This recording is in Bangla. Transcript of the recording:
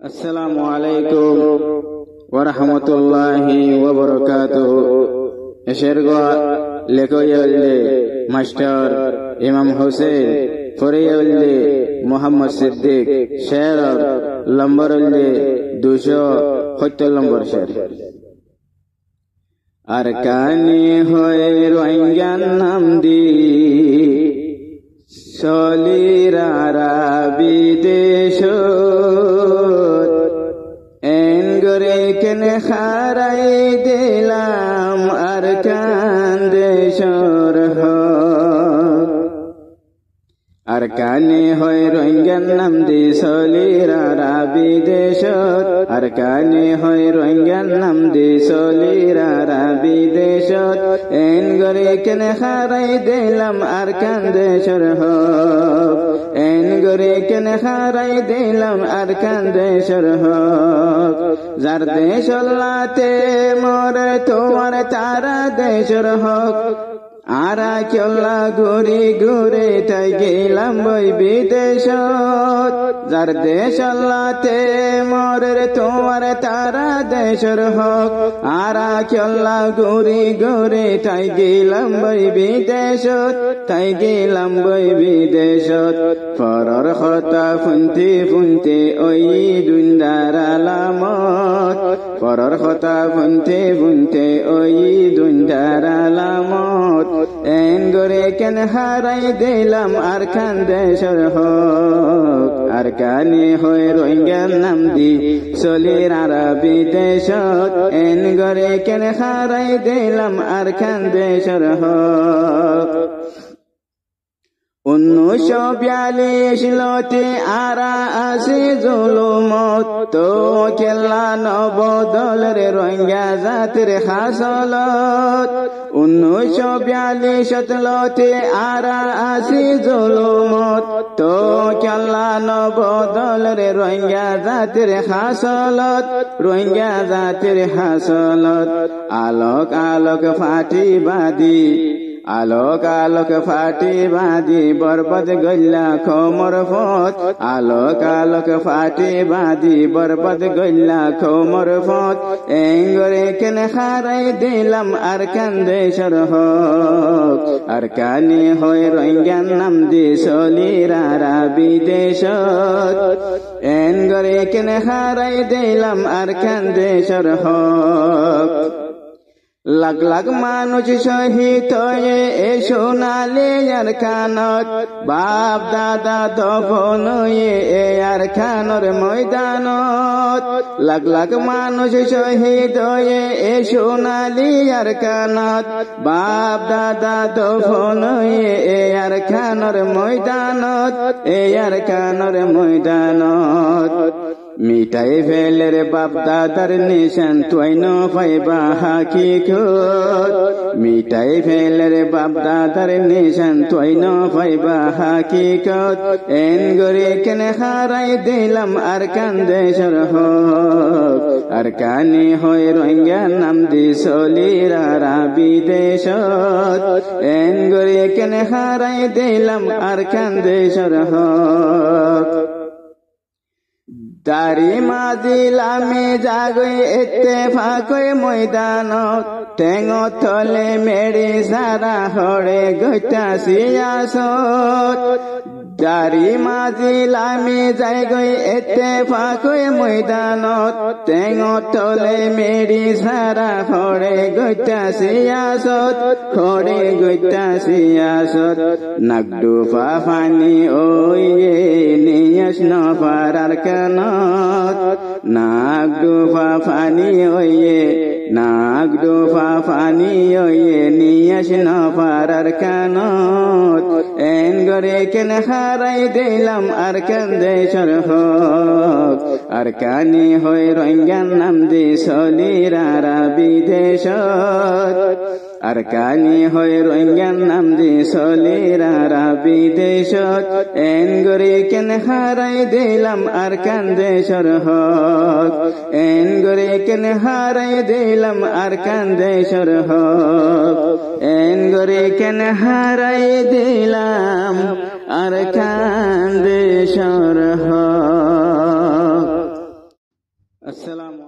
আসসালামু আলাইকুম ওয়া রাহমাতুল্লাহি ওয়া বারাকাতুহু। এশের গোয়া লেখইলে মাস্টার ইমাম হোসেন ফরিয়াউল্লে মোহাম্মদ সিদ্দিক শের লম্বরুল্লে 270 নম্বর শের। আর কানি হয়ে রোহিঙ্গান নাম দি সলিরারা বিদেশ এন গরে কেনে খারাই দিলাম আর কান্দেশর আর কানে হয় রোহিঙ্গান নাম দি সলিরারা বিদেশত আর কানে হয় রোহিঙ্গান নাম দি সলিরারা বিদেশত এন গরে কেনে খারাই দিলাম আর কান্দেশর এন গরে কেনে খারাই দিলাম আর কান্দেশর যার দেশ আল্লাহতে মরে তোমার তারা দেশর হক আরা কেলা ঘুরি ঘুরে তাই গেলাম বই বিদেশত যার দেশ আল্লাহতে মরে তোমার তারা দেশর হক আরা কেলা ঘুরি ঘুরে তাই গেলাম বই বিদেশত তাই গেলাম বই বিদেশত ফরর কথা ফুনতে ফুনতে ওই দুনিয়ার আলামত ফরর কথা ফুনতে ফুনতে ওই দুনিয়ার আলামত এন গরে কেন হারাই দিলাম আর কান্দেশর হক আর কানে হয়ে রোহিঙ্গার নাম দি সলিরারা বিদেশত এন গরে কেন হারাই দিলাম আর কান্দেশর হক 1942 লতে আরা আসে জুলুমত তো কেলা নবদলের রোহিঙ্গা জাতির হাসলত 1942 লতে আরা আসে জুলুমত তো কেলা নবদলের রোহিঙ্গা জাতির হাসলত রোহিঙ্গা জাতির হাসলত আলোক আলোক ফাটি বাদি আলোক আলোক ফাটি বাদি বরবাদ গল্লা খোমর ফত আলোক আলোক ফাটি বাদি বরবাদ গল্লা খোমর ফত এঙ্গরে কেনে খারাই দিলাম আর কান্দেশর হক আর কানে হয় রোহিঙ্গান নাম দি সলিরারা বিদেশত এঙ্গরে কেনে খারাই দিলাম আর কান্দেশর হক লাখ লাখ মানুষ শহীদ হয়ে এ সোনালি আর খানত বাপ দাদা দফন হয়ে এ আর খানর ময়দানত লাখ লাখ মানুষ শহীদ হয়ে এ সোনালি আর খানত বাপ দাদা দফন হয়ে এ আর খানর ময়দানত এ আর খানর ময়দানত মিটাই ফেলের বাপ দাদার নিশান তুইন পাইবা হাকিকত মিটাই ফেলের বাপ দাদার নিশান তুইন পাইবা হাকিকত এন গরে কেনে হারাই দিলাম আর কান্দেশর হক আর কানে হয় রোহিঙ্গার নাম দি সলিরারা বিদেশত এন গরে কেনে হারাই দিলাম আর কান্দেশর হক দারি মাজিলামে জাগই ইত্তেফাকই ময়দানত টেঙত তলে মেরি সারা হরে গইতা সিয়াসত দারি মাজিলামে জাগই ইত্তেফাকই ময়দানত টেঙত তলে মেরি সারা হরে গইতা সিয়াসত হরে গইতা সিয়াসত নাগদু ফাফানি ওয়ে নিয়াস নফারার কানত নাগদু ফাফানি ওয়ে নাগদু ফাফানি ওয়ে নিয়াস নফারার কানত এন গরে কেন হারাই দিলাম আর কান্দেশর হক আর কানে হয় রোহিঙ্গার নাম দি সলিরারা বিদেশত আর কানে হয় রোহিঙ্গার নাম দি সলিরারা বিদেশত এন গরে কেন হারাই দিলাম আর কান্দেশর হক এন গরে কেন হারাই দিলাম আর কান্দেশর হক এন গরে কেন হারাই দিলাম আর কান্দেশর হক। আসসালামু